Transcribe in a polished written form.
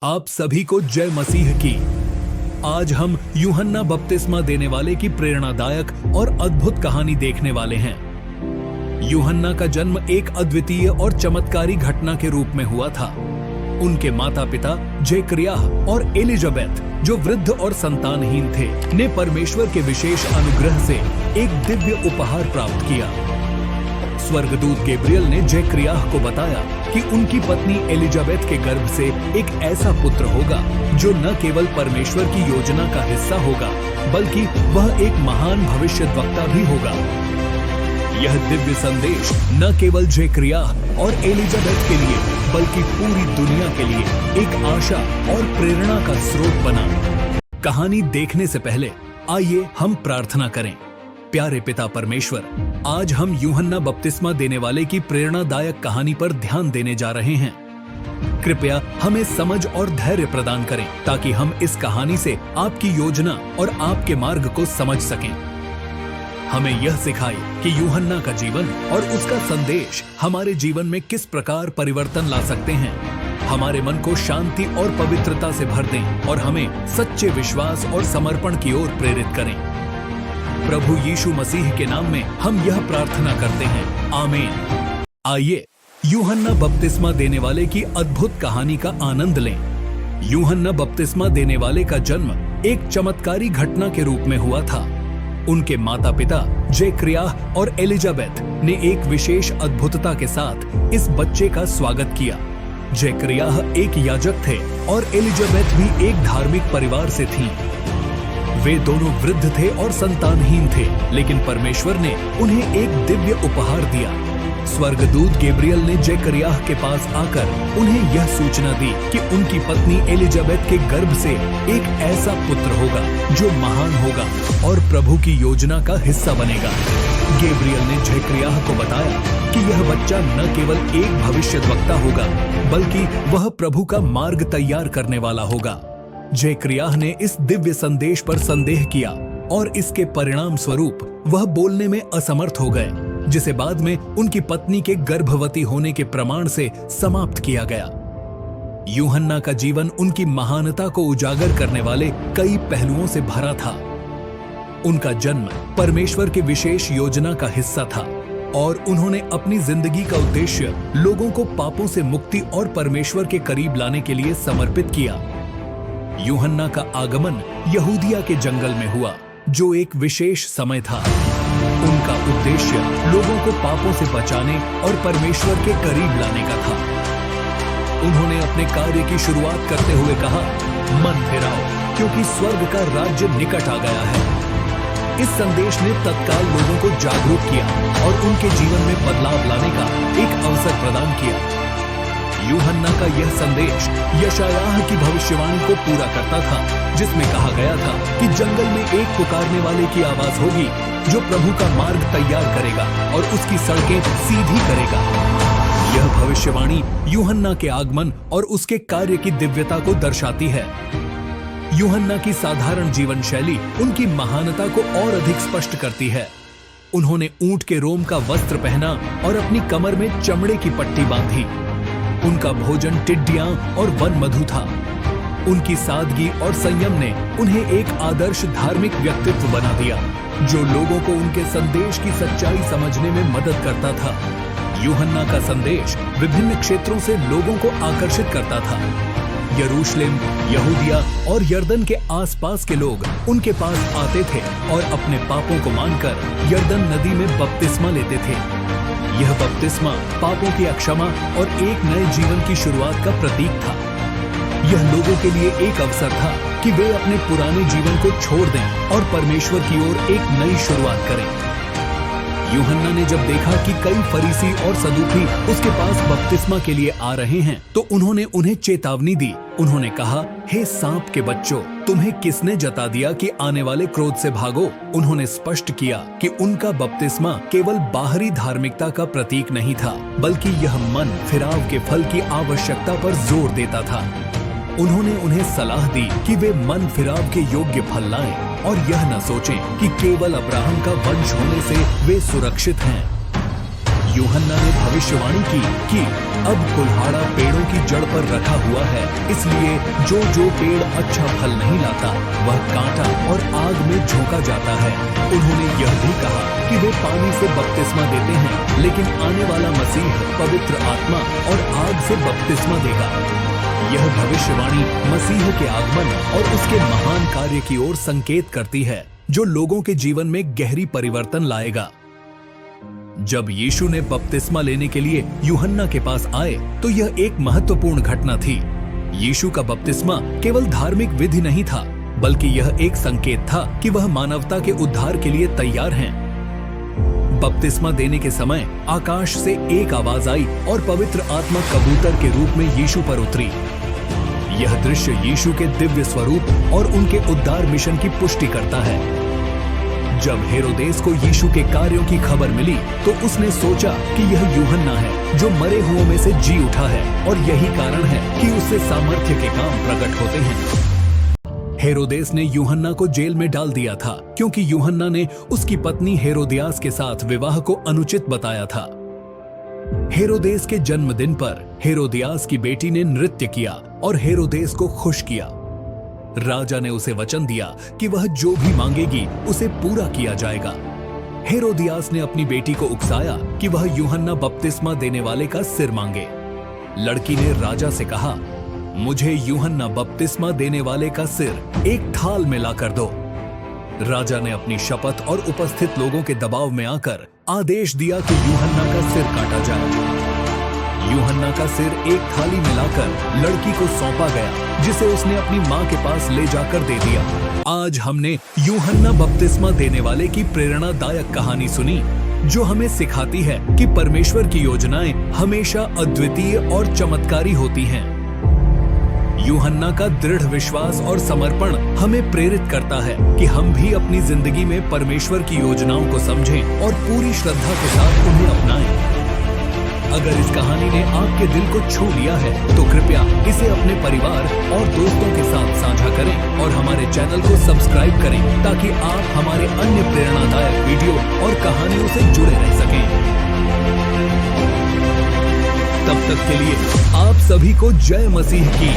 आप सभी को जय मसीह की। आज हम यूहन्ना बपतिस्मा देने वाले की प्रेरणादायक और अद्भुत कहानी देखने वाले हैं। यूहन्ना का जन्म एक अद्वितीय और चमत्कारी घटना के रूप में हुआ था। उनके माता पिता जेकरियाह और एलिजाबेथ, जो वृद्ध और संतानहीन थे, ने परमेश्वर के विशेष अनुग्रह से एक दिव्य उपहार प्राप्त किया। स्वर्गदूत गैब्रियल ने जेकरियाह को बताया कि उनकी पत्नी एलिजाबेथ के गर्भ से एक ऐसा पुत्र होगा जो न केवल परमेश्वर की योजना का हिस्सा होगा, बल्कि वह एक महान भविष्यद्वक्ता भी होगा। यह दिव्य संदेश न केवल जेकरियाह और एलिजाबेथ के लिए, बल्कि पूरी दुनिया के लिए एक आशा और प्रेरणा का स्रोत बना। कहानी देखने से पहले आइए हम प्रार्थना करें। प्यारे पिता परमेश्वर, आज हम यूहन्ना बपतिस्मा देने वाले की प्रेरणादायक कहानी पर ध्यान देने जा रहे हैं। कृपया हमें समझ और धैर्य प्रदान करें ताकि हम इस कहानी से आपकी योजना और आपके मार्ग को समझ सकें। हमें यह सिखाए कि यूहन्ना का जीवन और उसका संदेश हमारे जीवन में किस प्रकार परिवर्तन ला सकते हैं। हमारे मन को शांति और पवित्रता से भर दें और हमें सच्चे विश्वास और समर्पण की ओर प्रेरित करें। प्रभु यीशु मसीह के नाम में हम यह प्रार्थना करते हैं, आमीन। आइए यूहन्ना बपतिस्मा देने वाले की अद्भुत कहानी का आनंद लें। यूहन्ना बपतिस्मा देने वाले का जन्म एक चमत्कारी घटना के रूप में हुआ था। उनके माता पिता जेकरियाह और एलिजाबेथ ने एक विशेष अद्भुतता के साथ इस बच्चे का स्वागत किया। जेकरियाह एक याजक थे और एलिजाबेथ भी एक धार्मिक परिवार से थीं। वे दोनों वृद्ध थे और संतानहीन थे, लेकिन परमेश्वर ने उन्हें एक दिव्य उपहार दिया। स्वर्गदूत गैब्रियल ने जेकरियाह के पास आकर उन्हें यह सूचना दी कि उनकी पत्नी एलिजाबेथ के गर्भ से एक ऐसा पुत्र होगा जो महान होगा और प्रभु की योजना का हिस्सा बनेगा। गैब्रियल ने जेकरियाह को बताया कि यह बच्चा न केवल एक भविष्यद्वक्ता होगा, बल्कि वह प्रभु का मार्ग तैयार करने वाला होगा। जेकरियाह ने इस दिव्य संदेश पर संदेह किया और इसके परिणाम स्वरूप वह बोलने में असमर्थ हो गए, जिसे बाद में उनकी पत्नी के गर्भवती होने के प्रमाण से समाप्त किया गया। यूहन्ना का जीवन उनकी महानता को उजागर करने वाले कई पहलुओं से भरा था। उनका जन्म परमेश्वर की विशेष योजना का हिस्सा था और उन्होंने अपनी जिंदगी का उद्देश्य लोगों को पापों से मुक्ति और परमेश्वर के करीब लाने के लिए समर्पित किया। यूहन्ना का आगमन यहूदिया के जंगल में हुआ, जो एक विशेष समय था। उनका उद्देश्य लोगों को पापों से बचाने और परमेश्वर के करीब लाने का था। उन्होंने अपने कार्य की शुरुआत करते हुए कहा, मन फिराओ, क्योंकि स्वर्ग का राज्य निकट आ गया है। इस संदेश ने तत्काल लोगों को जागरूक किया और उनके जीवन में बदलाव लाने का एक अवसर प्रदान किया। यूहन्ना का यह संदेश यशायाह की भविष्यवाणी को पूरा करता था, जिसमें कहा गया था कि जंगल में एक पुकारने वाले की आवाज होगी जो प्रभु का मार्ग तैयार करेगा और उसकी सड़कें सीधी करेगा। यह भविष्यवाणी यूहन्ना के आगमन और उसके कार्य की दिव्यता को दर्शाती है। यूहन्ना की साधारण जीवन शैली उनकी महानता को और अधिक स्पष्ट करती है। उन्होंने ऊंट के रोम का वस्त्र पहना और अपनी कमर में चमड़े की पट्टी बांधी। उनका भोजन टिड्डियां और वन मधु था। उनकी सादगी और संयम ने उन्हें एक आदर्श धार्मिक व्यक्तित्व बना दिया, जो लोगों को उनके संदेश की सच्चाई समझने में मदद करता था। यूहन्ना का संदेश विभिन्न क्षेत्रों से लोगों को आकर्षित करता था। यरूशलेम, यहूदिया और यर्दन के आसपास के लोग उनके पास आते थे और अपने पापों को मानकर यर्दन नदी में बपतिस्मा लेते थे। यह बपतिस्मा पापों की क्षमा और एक नए जीवन की शुरुआत का प्रतीक था। यह लोगों के लिए एक अवसर था कि वे अपने पुराने जीवन को छोड़ दें और परमेश्वर की ओर एक नई शुरुआत करें। यूहन्ना ने जब देखा कि कई फरीसी और सदूकी उसके पास बपतिस्मा के लिए आ रहे हैं, तो उन्होंने उन्हें चेतावनी दी। उन्होंने कहा, हे सांप के बच्चों, तुम्हें किसने जता दिया कि आने वाले क्रोध से भागो? उन्होंने स्पष्ट किया कि उनका बपतिस्मा केवल बाहरी धार्मिकता का प्रतीक नहीं था, बल्कि यह मन फिराव के फल की आवश्यकता पर जोर देता था। उन्होंने उन्हें सलाह दी कि वे मन फिराव के योग्य फल लाएं और यह न सोचें कि केवल अब्राहम का वंश होने से वे सुरक्षित हैं। यूहन्ना ने भविष्यवाणी की कि अब कुल्हाड़ा पेड़ों की जड़ पर रखा हुआ है, इसलिए जो जो पेड़ अच्छा फल नहीं लाता वह काटा और आग में झोंका जाता है। उन्होंने यह भी कहा कि वे पानी से बपतिस्मा देते हैं, लेकिन आने वाला मसीह पवित्र आत्मा और आग से बपतिस्मा देगा। यह भविष्यवाणी मसीह के आगमन और उसके महान कार्य की ओर संकेत करती है, जो लोगों के जीवन में गहरी परिवर्तन लाएगा। जब यीशु ने बपतिस्मा लेने के लिए यूहन्ना के पास आए तो यह एक महत्वपूर्ण घटना थी। यीशु का बपतिस्मा केवल धार्मिक विधि नहीं था, बल्कि यह एक संकेत था कि वह मानवता के उद्धार के लिए तैयार हैं। बपतिस्मा देने के समय आकाश से एक आवाज आई और पवित्र आत्मा कबूतर के रूप में यीशु पर उतरी। यह दृश्य यीशु के दिव्य स्वरूप और उनके उद्धार मिशन की पुष्टि करता है। जब हेरोदेस को यीशु के कार्यों की खबर मिली तो उसने सोचा कि यह यूहन्ना है जो मरे हुओं में से जी उठा है, और यही कारण है कि उससे सामर्थ्य के काम प्रकट होते हैं। हेरोदेस ने यूहन्ना को जेल में डाल दिया था क्योंकि यूहन्ना ने उसकी पत्नी हेरोदियास के साथ विवाह को अनुचित बताया था। हेरोदेस के जन्मदिन पर हेरोदियास की बेटी ने नृत्य किया और हेरोदेस को खुश किया। राजा ने उसे वचन दिया कि वह जो भी मांगेगी उसे पूरा किया जाएगा। हेरोदियास ने अपनी बेटी को उकसाया कि वह यूहन्ना बपतिस्मा देने वाले का सिर मांगे। लड़की ने राजा से कहा, मुझे यूहन्ना बपतिस्मा देने वाले का सिर एक थाल में ला कर दो। राजा ने अपनी शपथ और उपस्थित लोगों के दबाव में आकर आदेश दिया कि यूहन्ना का सिर काटा जाए। यूहन्ना का सिर एक थाली में लाकर लड़की को सौंपा गया, जिसे उसने अपनी मां के पास ले जाकर दे दिया। आज हमने यूहन्ना बपतिस्मा देने वाले की प्रेरणादायक कहानी सुनी, जो हमें सिखाती है कि परमेश्वर की योजनाएं हमेशा अद्वितीय और चमत्कारी होती हैं। यूहन्ना का दृढ़ विश्वास और समर्पण हमें प्रेरित करता है कि हम भी अपनी जिंदगी में परमेश्वर की योजनाओं को समझें और पूरी श्रद्धा के साथ उन्हें अपनाएं। अगर इस कहानी ने आपके दिल को छू लिया है तो कृपया इसे अपने परिवार और दोस्तों के साथ साझा करें और हमारे चैनल को सब्सक्राइब करें, ताकि आप हमारे अन्य प्रेरणादायक वीडियो और कहानियों से जुड़े रह सकें। तब तक के लिए आप सभी को जय मसीह की।